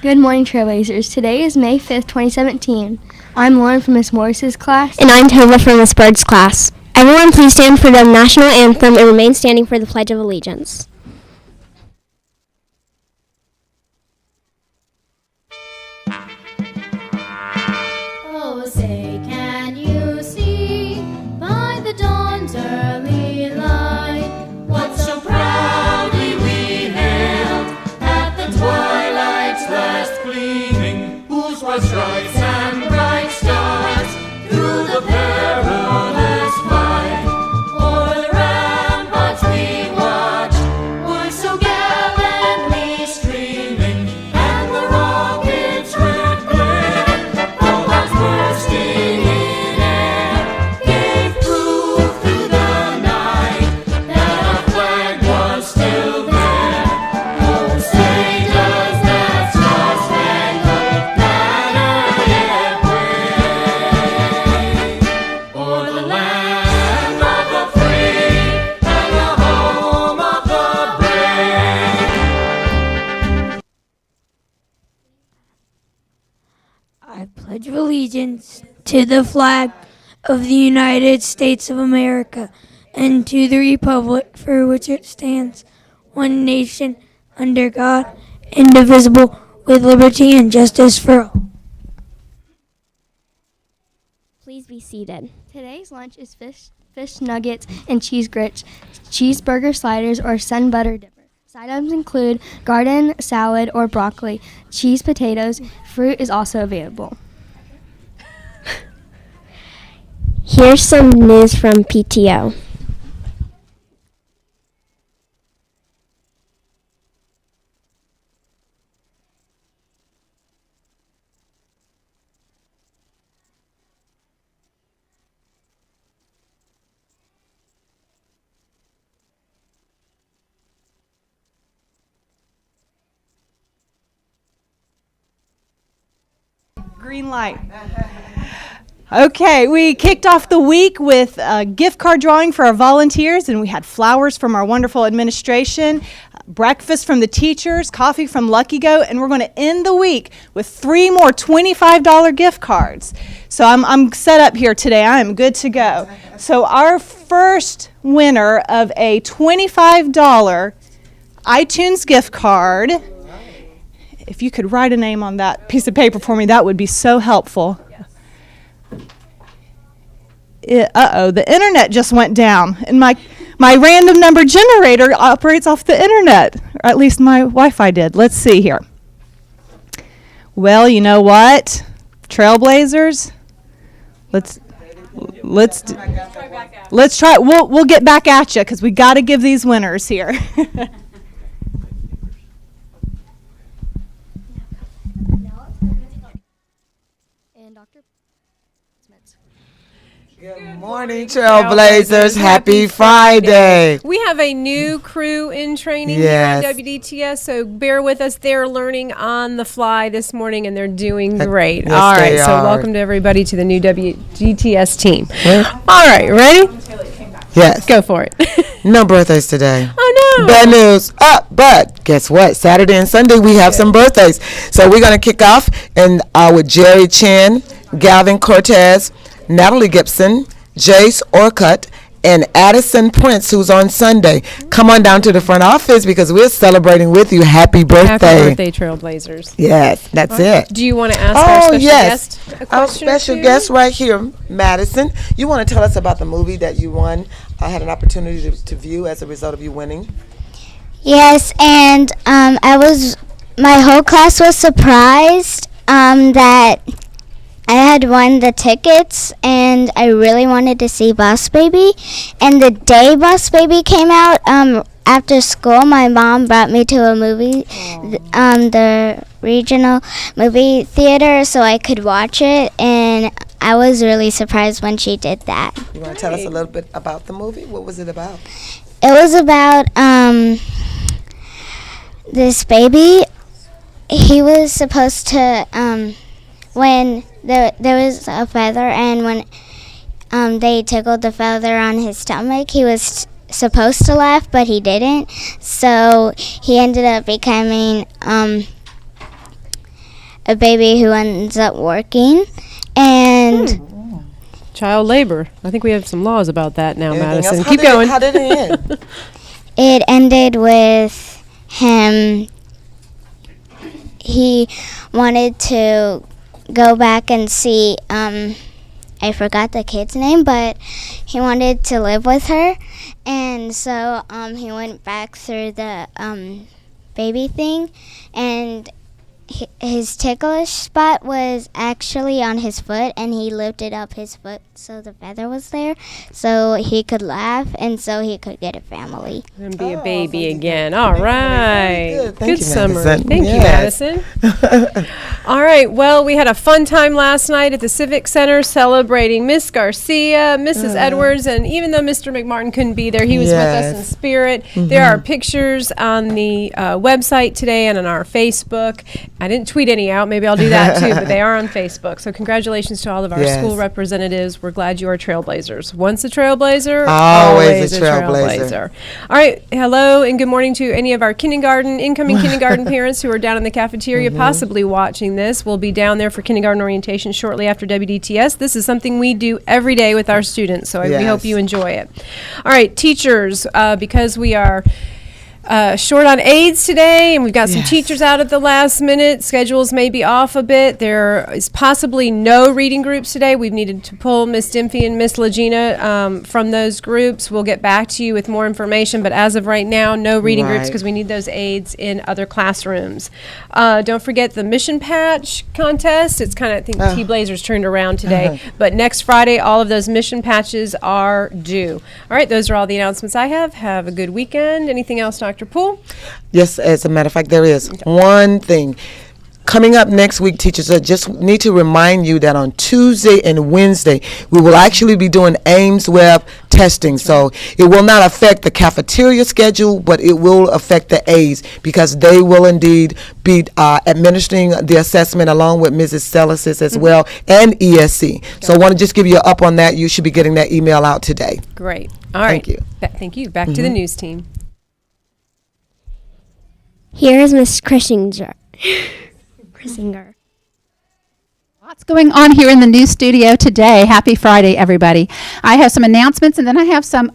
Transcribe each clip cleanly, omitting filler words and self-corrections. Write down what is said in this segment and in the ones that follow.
Good morning, Trailblazers. Today is May 5th, 2017. I'm Lauren from Miss Morris's class. And I'm Tova from Miss Bird's class. Everyone please stand for the national anthem and remain standing for the Pledge of Allegiance. Oh, say, can you see by the dawn's early light what so proudly we hailed at the twilight's last gleaming, whose white stripes and bright stars through the perilous fight o'er the ramparts we watched were so gallantly streaming, and the rockets' red glare, bombs bursting in air, gave proof through the night that our flag was still there. Oh, say does that star-spangled banner yet wave o'er the land of the free and the home of the brave? I pledge allegiance to the flag of the United States of America and to the republic for which it stands, one nation, under God, indivisible, with liberty and justice for all. Please be seated. Today's lunch is fish nuggets and cheese grits, cheeseburger sliders, or sun butter dipper. Side items include garden salad or broccoli, cheese potatoes. Fruit is also available. Here's some news from PTO. Green light. Okay, we kicked off the week with a gift card drawing for our volunteers, and we had flowers from our wonderful administration, breakfast from the teachers, coffee from Lucky Goat, and we're going to end the week with 3 more $25 gift cards. So I'm set up here today. I am good to go. So our first winner of a $25 iTunes gift card, if you could write a name on that piece of paper for me, that would be so helpful. The internet just went down, and my random number generator operates off the internet, or at least my Wi-Fi did. Let's see here. Well, you know what, Trailblazers, let's try. We'll get back at you because we got to give these winners here. Good morning, Trailblazers. Happy Friday. We have a new crew in training Yes. here at WDTS, so bear with us. They're learning on the fly this morning, and they're doing great. Yes, All right, they so are. welcome to everybody to the new WDTS team. All right, ready? Yes. Go for it. No birthdays today. Oh, no. Bad news. But guess what? Saturday and Sunday we have some birthdays. So we're going to kick off with Jerry Chin, Galvin Cortez, Natalie Gibson, Jace Orcutt, and Addison Prince, who's on Sunday. Come on down to the front office because we're celebrating with you. Happy birthday. Happy birthday, Trailblazers. Yes, that's it. Do you want to ask our special guest a Our question or special two? guest right here, Madison. You want to tell us about the movie that you won? I had an opportunity to view as a result of you winning. Yes, and my whole class was surprised that I had won the tickets, and I really wanted to see Boss Baby. And the day Boss Baby came out, after school, my mom brought me to a movie, the regional movie theater, so I could watch it, and I was really surprised when she did that. You want to tell us a little bit about the movie? What was it about? It was about this baby. He was supposed to, when there was a feather, and when they tickled the feather on his stomach, he was supposed to laugh, but he didn't. So he ended up becoming a baby who ends up working, and Child labor. I think we have some laws about that now, Anything Madison. else? Keep going. How did it end? it ended with him. He wanted to go back and see. I forgot the kid's name, but he wanted to live with her, and so he went back through the baby thing, and his ticklish spot was actually on his foot, and he lifted up his foot so the feather was there, so he could laugh, and so he could get a family. And be a baby again. All right. Good. Thank you, summary. Madison. Thank Yes. you, Madison. All right. Well, we had a fun time last night at the Civic Center celebrating Miss Garcia, Mrs. Edwards, and even though Mr. McMartin couldn't be there, he was with us in Yes. spirit. There are pictures on the website today and on our Facebook. I didn't tweet any out. Maybe I'll do that too, but they are on Facebook. So congratulations to all of our Yes. school representatives. We're glad you are trailblazers. Once a trailblazer, Always a trailblazer. All right. Hello and good morning to any of our incoming kindergarten parents who are down in the cafeteria possibly watching this. We'll be down there for kindergarten orientation shortly after WDTS. This is something we do every day with our students, so we hope Yes. you enjoy it. All right, teachers, because we are short on aides today, and we've got some teachers out at the last minute. Schedules may be off a bit. There is possibly no reading groups today. We've needed to pull Miss Dimfy and Miss Legina from those groups. We'll get back to you with more information, but as of right now, no reading groups Right. because we need those aides in other classrooms. Don't forget the mission patch contest. It's kind of, I think T-Blazers turned around today, but next Friday, all of those mission patches are due. All right, those are all the announcements I have. Have a good weekend. Anything else, Dr. Poole? Yes, as a matter of fact, there is one thing. Coming up next week, teachers, I just need to remind you that on Tuesday and Wednesday, we will actually be doing Ames Web testing. So it will not affect the cafeteria schedule, but it will affect the aides because they will indeed be administering the assessment along with Mrs. Celicis as well and ESC. So I want to just give you an up on that. You should be getting that email out today. Great. All right. Thank you. Thank you. Back to the news team. Here is Miss Christinger. Lots going on here in the news studio today. Happy Friday, everybody. I have some announcements, and then I have some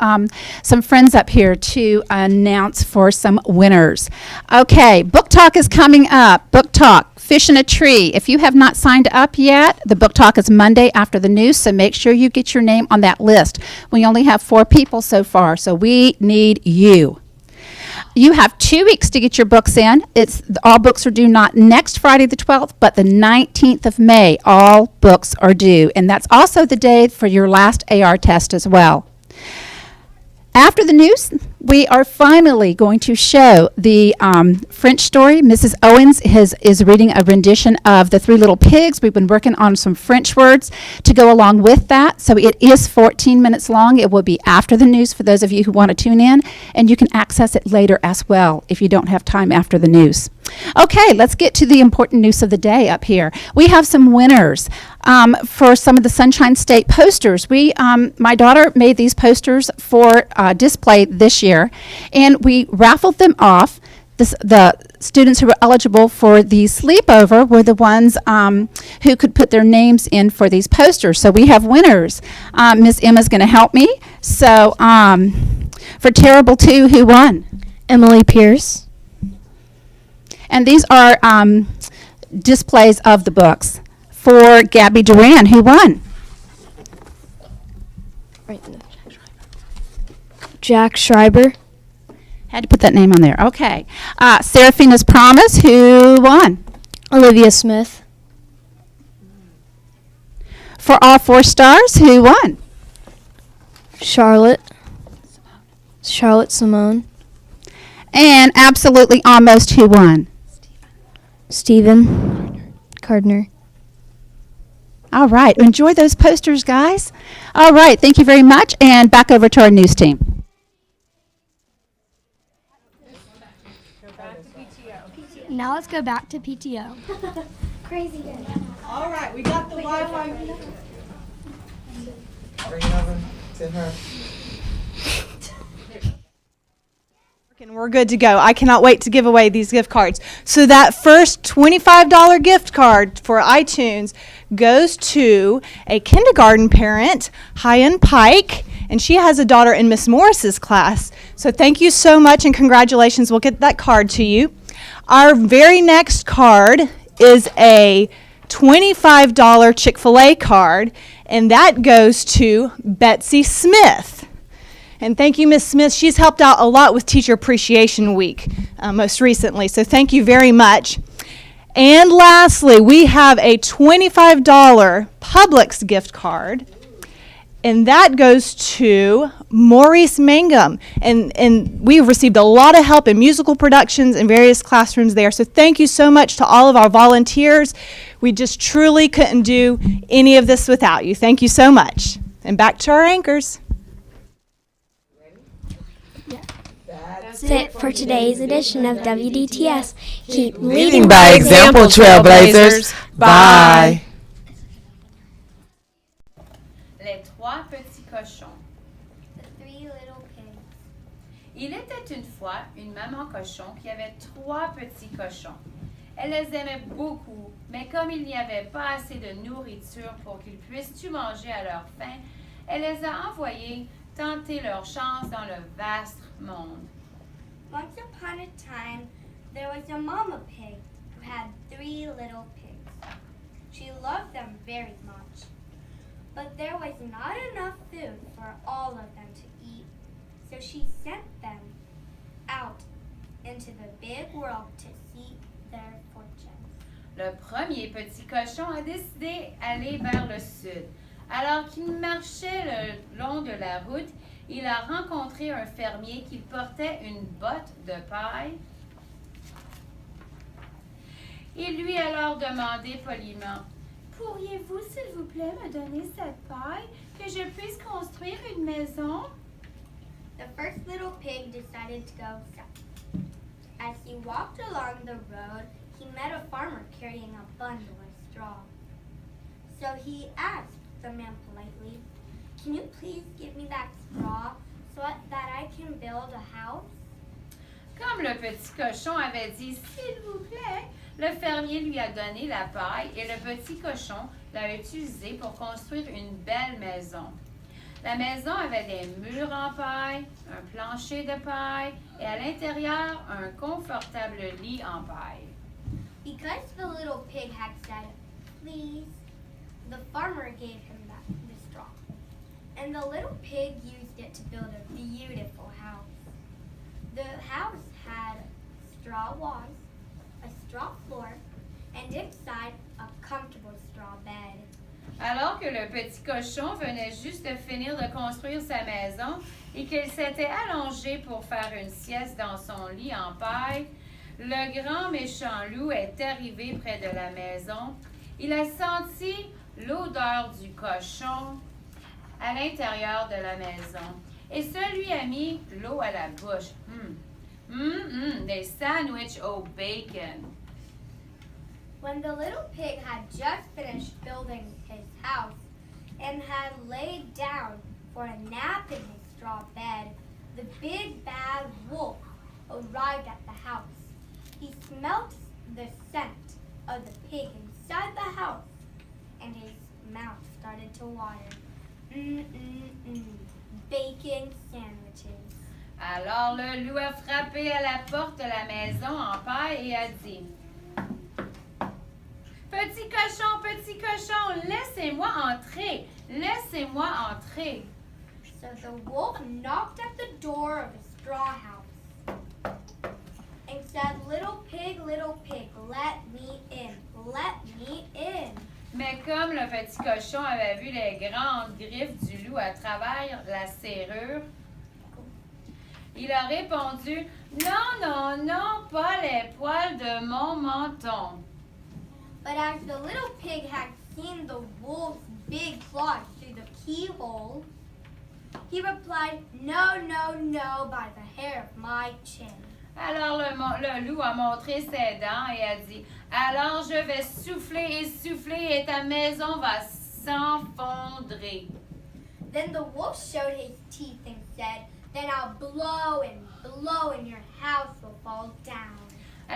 friends up here to announce for some winners. Okay, Book Talk is coming up. Book Talk, Fish in a Tree. If you have not signed up yet, the Book Talk is Monday after the news, so make sure you get your name on that list. We only have 4 people so far, so we need you. You have 2 weeks to get your books in. All books are due not next Friday the 12th, but the 19th of May. All books are due. And that's also the day for your last AR test as well. After the news, we are finally going to show the French story. Mrs. Owens is reading a rendition of The Three Little Pigs. We've been working on some French words to go along with that. So it is 14 minutes long. It will be after the news for those of you who want to tune in. And you can access it later as well if you don't have time after the news. Okay, let's get to the important news of the day up here. We have some winners for some of the Sunshine State posters. My daughter made these posters for display this year, and we raffled them off. The students who were eligible for the sleepover were the ones who could put their names in for these posters. So we have winners. Miss Emma's going to help me. So for Terrible 2, who won? Emily Pierce. And these are displays of the books. For Gabby Duran, who won? Jack Schreiber. Had to put that name on there. Okay. Seraphina's Promise, who won? Olivia Smith. For All 4 Stars, who won? Charlotte Simone. And Absolutely Almost, who won? Stephen Gardner. All right. Enjoy those posters, guys. All right. Thank you very much. And back over to our news team. Now let's go back to PTO. Crazy. All right, we got the Wi-Fi. Bring it over to her. And we're good to go. I cannot wait to give away these gift cards. So that first $25 gift card for iTunes goes to a kindergarten parent, Hyan Pike, and she has a daughter in Miss Morris's class. So thank you so much and congratulations. We'll get that card to you. Our very next card is a $25 Chick-fil-A card, and that goes to Betsy Smith. And thank you, Ms. Smith. She's helped out a lot with Teacher Appreciation Week most recently, so thank you very much. And lastly, we have a $25 Publix gift card, and that goes to Maurice Mangum. And we've received a lot of help in musical productions in various classrooms there, so thank you so much to all of our volunteers. We just truly couldn't do any of this without you. Thank you so much. And back to our anchors. That's it for today's edition of WDTS. Keep Leading by example, trailblazers. Bye. Les trois petits cochons. The three little pigs. Il était une fois une maman cochon qui avait trois petits cochons. Elle les aimait beaucoup, mais comme il n'y avait pas assez de nourriture pour qu'ils puissent tout manger à leur faim, elle les a envoyés tenter leur chance dans le vaste monde. Once upon a time, there was a mama pig who had three little pigs. She loved them very much, but there was not enough food for all of them to eat, so she sent them out into the big world to seek their fortunes. Le premier petit cochon a décidé d'aller vers le sud. Alors qu'il marchait le long de la route, il a rencontré un fermier qui portait une botte de paille. Il lui a alors demandé poliment, « Pourriez-vous, s'il vous plaît, me donner cette paille que je puisse construire une maison? » The first little pig decided to go south. As he walked along the road, he met a farmer carrying a bundle of straw. So he asked the man politely, "Can you please give me that straw so that I can build a house?" Comme le petit cochon avait dit « S'il vous plaît », le fermier lui a donné la paille et le petit cochon l'a utilisée pour construire une belle maison. La maison avait des murs en paille, un plancher de paille et à l'intérieur un confortable lit en paille. Because the little pig had said, "Please," the farmer gave him the straw. And the little pig used it to build a beautiful house. The house had straw walls, a straw floor, and inside a comfortable straw bed. Alors que le petit cochon venait juste de finir de construire sa maison et qu'il s'était allongé pour faire une sieste dans son lit en paille, le grand méchant loup est arrivé près de la maison. Il a senti l'odeur du cochon à l'intérieur de la maison et ça lui a mis l'eau à la bouche. Des sandwichs au bacon. When the little pig had just finished building his house and had laid down for a nap in his straw bed, the big bad wolf arrived at the house. He smelt the scent of the pig inside the house, and his mouth started to water. Bacon sandwiches. Alors le loup a frappé à la porte de la maison en paille et a dit « Petit cochon, laissez-moi entrer, laissez-moi entrer. » So the wolf knocked at the door of the straw house and said, little pig, let me in, let me in." Mais comme le petit cochon avait vu les grandes griffes du loup à travers la serrure, il a répondu « Non, pas les poils de mon menton. » But as the little pig had seen the wolf's big claws through the keyhole, he replied, No, by the hair of my chin." Alors le loup a montré ses dents et a dit « Alors je vais souffler et ta maison va s'enfondrer. » Then the wolf showed his teeth and said, "Then I'll blow and blow in your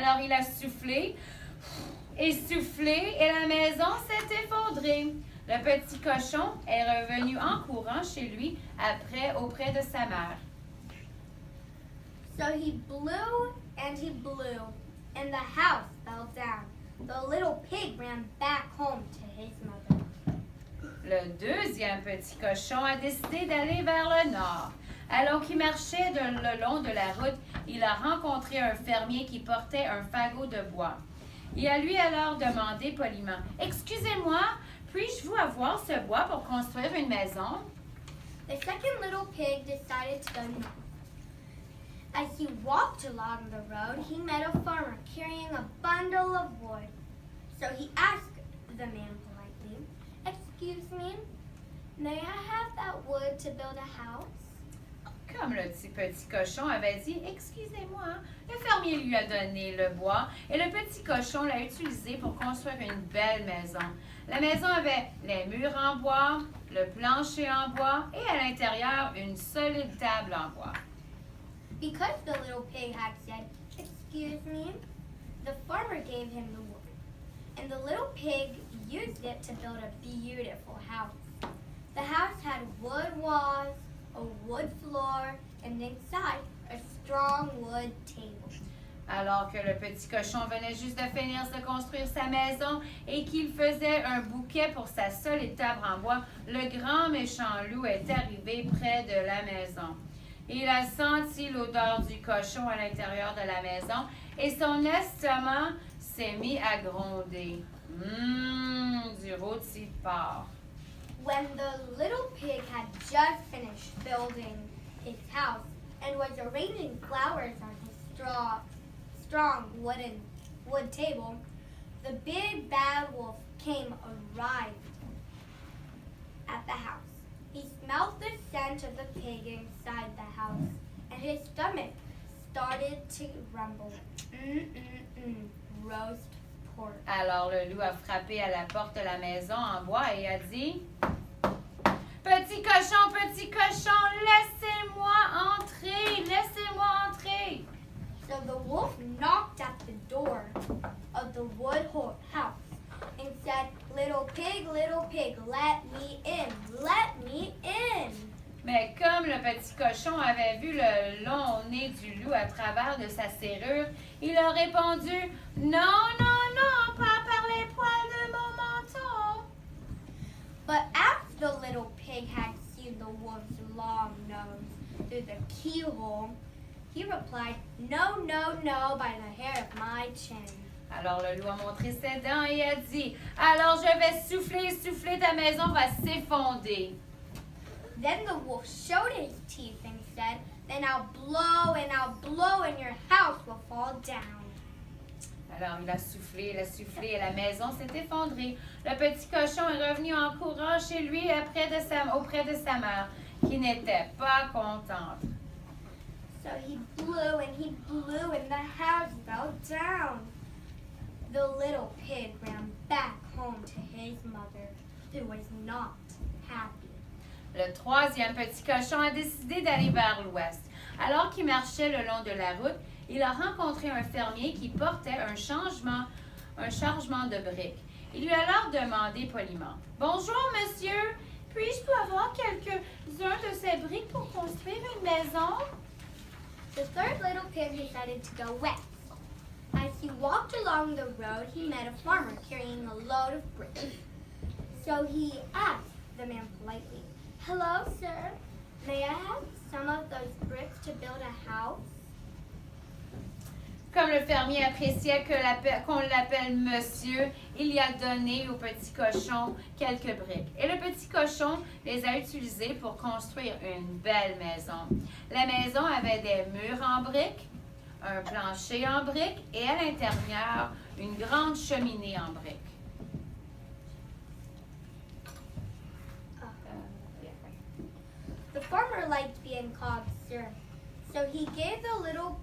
Alors il a soufflé et soufflé et la maison s'est effondrée. Le petit cochon est revenu en courant chez lui auprès de sa mère. So he blew, and the house fell down. The little pig ran back home to his mother. Le deuxième petit cochon a décidé d'aller vers le nord. Alors qu'il marchait le long de la route, il a rencontré un fermier qui portait un fagot de bois. Il a lui alors demandé poliment, « Excusez-moi, puis-je vous avoir ce bois pour construire une maison? » The second little pig decided to go north. As he walked along the road, he met a farmer carrying a bundle of wood. So he asked the man politely, "Excuse me, may I have that wood to build a house?" Comme le petit cochon avait dit, « Excusez-moi », le fermier lui a donné le bois et le petit cochon l'a utilisé pour construire une belle maison. La maison avait les murs en bois, le plancher en bois et à l'intérieur une solide table en bois. Because the little pig had said, "Excuse me," the farmer gave him the wood, and the little pig used it to build a beautiful house. The house had wood walls, a wood floor, and inside a strong wood table. Alors que le petit cochon venait juste de finir de construire sa maison et qu'il faisait un bouquet pour sa solide table en bois, le grand méchant loup est arrivé près de la maison. Il a senti l'odeur du cochon à l'intérieur de la maison et son estomac s'est mis à gronder. Du rôti de porc. When the little pig had just finished building his house and was arranging flowers on his strong wood table, the big bad wolf arrived at the house. He smelled the scent of the pig inside the house, and his stomach started to rumble. Roast pork. Alors le loup a frappé à la porte de la maison en bois et a dit, petit cochon, laissez-moi entrer, laissez-moi entrer. So the wolf knocked at the door of the wood house and said, little pig, let me in, let me in." Mais comme le petit cochon avait vu le long nez du loup à travers de sa serrure, il a répondu, non, pas par les poils de mon menton. But as the little pig had seen the wolf's long nose through the keyhole, he replied, no, by the hair of my chin. Alors le loup a montré ses dents et a dit, alors je vais souffler, ta maison va s'effondrer. Then the wolf showed his teeth and said, then I'll blow, and your house will fall down. Alors il a soufflé et la maison s'est effondrée. Le petit cochon est revenu en courant chez lui auprès de sa mère, qui n'était pas contente. So he blew, and the house fell down. The little pig ran back home to his mother, who was not happy. Le troisième petit cochon a décidé d'aller vers l'ouest. Alors qu'il marchait le long de la route, il a rencontré un fermier qui portait un chargement de briques. Il lui a alors demandé poliment, « Bonjour, monsieur, puis-je avoir quelques-uns de ces briques pour construire une maison? » The third little pig decided to go west. As he walked along the road, he met a farmer carrying a load of bricks. So he asked the man politely, "Hello, sir. May I have some of those bricks to build a house?" Comme le fermier appréciait qu'on l'appelle monsieur, il y a donné au petit cochon quelques briques. Et le petit cochon les a utilisées pour construire une belle maison. La maison avait des murs en briques, un plancher en briques et à l'intérieur, une grande cheminée en briques. The farmer liked being called sir, so he gave the little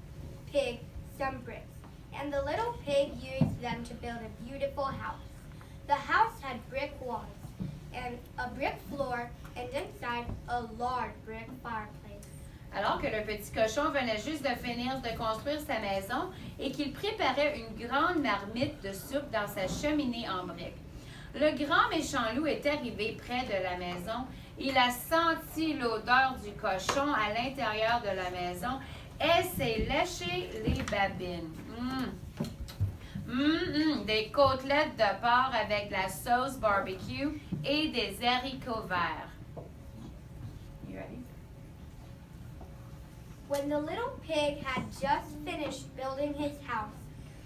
pig some bricks, and the little pig used them to build a beautiful house. The house had brick walls and a brick floor, and inside a large brick fireplace. Alors que le petit cochon venait juste de finir de construire sa maison et qu'il préparait une grande marmite de soupe dans sa cheminée en briques. Le grand méchant loup est arrivé près de la maison. Il a senti l'odeur du cochon à l'intérieur de la maison et s'est léché les babines. Des côtelettes de porc avec la sauce barbecue et des haricots verts. You ready? When the little pig had just finished building his house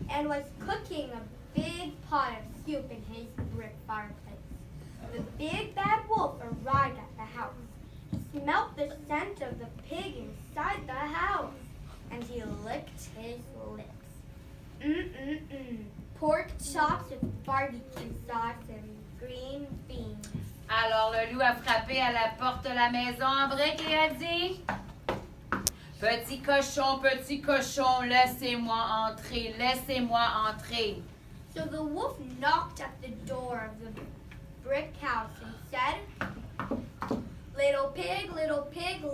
and was cooking a big pot of soup in his brick fireplace, the big bad wolf arrived at the house. He smelt the scent of the pig inside the house, and he licked his lips. Pork chops with barbecue sauce and green beans. Alors le loup a frappé à la porte de la maison en briques et a dit: petit cochon, laissez-moi entrer, laissez-moi entrer. So the wolf knocked at the door of the brick house and said, little pig,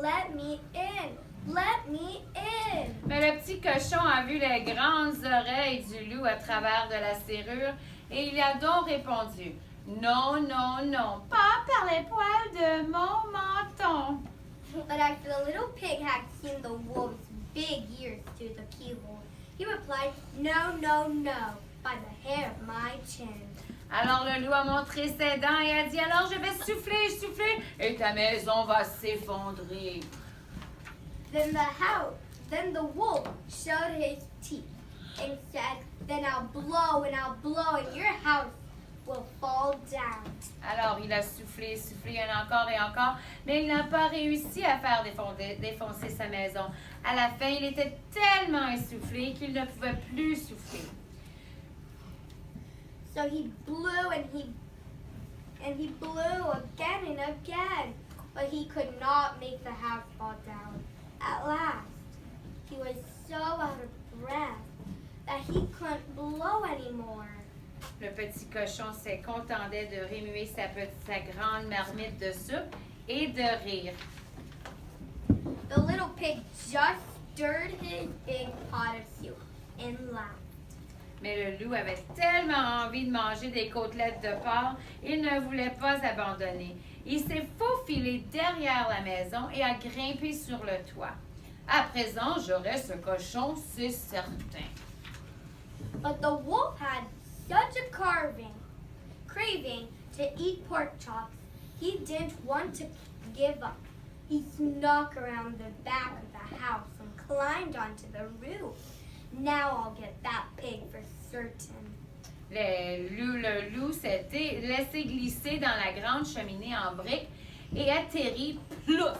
let me in. Let me in. Mais le petit cochon a vu les grandes oreilles du loup à travers de la serrure et il a donc répondu: non, non, non, pas par les poils de mon menton. But after the little pig had seen the wolf's big ears through the keyhole, he replied, no, no, no, by the hair of my chin. Alors le loup a montré ses dents et a dit: alors je vais souffler et ta maison va s'effondrer. Then the wolf showed his teeth and said, then I'll blow and your house will fall down. Alors il a soufflé encore et encore, mais il n'a pas réussi à faire défoncer sa maison. À la fin, il était tellement essoufflé qu'il ne pouvait plus souffler. So he blew and he blew again and again, but he could not make the house fall down. At last, he was so out of breath that he couldn't blow anymore. Le petit cochon se contentait de remuer sa grande marmite de soupe et de rire. The little pig just stirred his big pot of soup and laughed. Mais le loup avait tellement envie de manger des côtelettes de porc, il ne voulait pas abandonner. Il s'est faufilé derrière la maison et a grimpé sur le toit. À présent, j'aurai ce cochon, c'est certain. But the wolf had such a craving to eat pork chops, he didn't want to give up. He snuck around the back of the house and climbed onto the roof. Now I'll get that pig for certain. Le loup s'est laissé glisser dans la grande cheminée en briques et atterrit, plouf,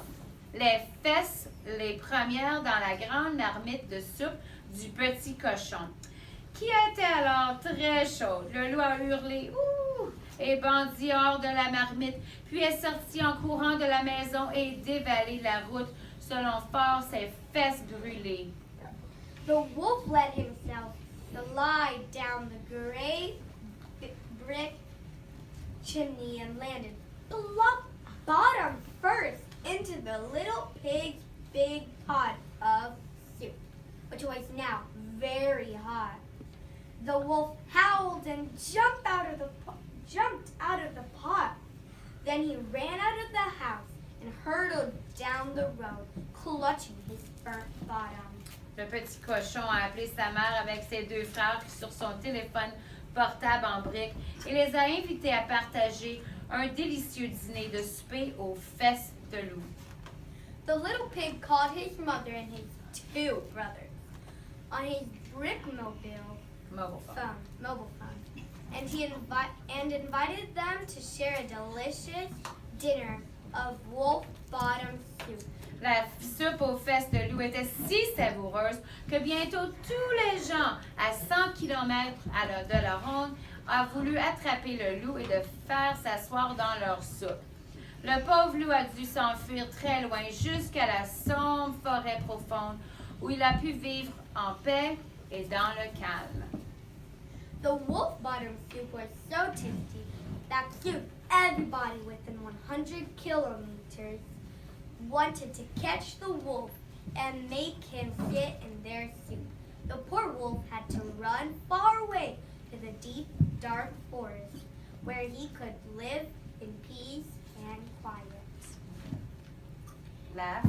les fesses les premières dans la grande marmite de soupe du petit cochon, qui était alors très chaude. Le loup a hurlé « Ouh !» et bondit hors de la marmite, puis est sorti en courant de la maison et dévalé la route selon fort ses fesses brûlées. The wolf let himself slide down the gray brick chimney and landed bottom first into the little pig's big pot of soup, which was now very hot. The wolf howled and jumped out of the pot. Then he ran out of the house and hurtled down the road, clutching his burnt bottom. Le petit cochon a appelé sa mère avec ses deux frères sur son téléphone portable en briques et les a invités à partager un délicieux dîner de souper aux fesses de loup. The little pig called his mother and his two brothers on his brick mobile phone, and he invited them to share a delicious dinner of wolf bottom soup. La soupe aux fesses de loup était si savoureuse que bientôt tous les gens à 100 km de la ronde ont voulu attraper le loup et de faire s'asseoir dans leur soupe. Le pauvre loup a dû s'enfuir très loin jusqu'à la sombre forêt profonde où il a pu vivre en paix et dans le calme. The wolf bottom soup was so tasty that soup everybody within 100 kilometers wanted to catch the wolf and make him fit in their soup. The poor wolf had to run far away to the deep, dark forest where he could live in peace and quiet. La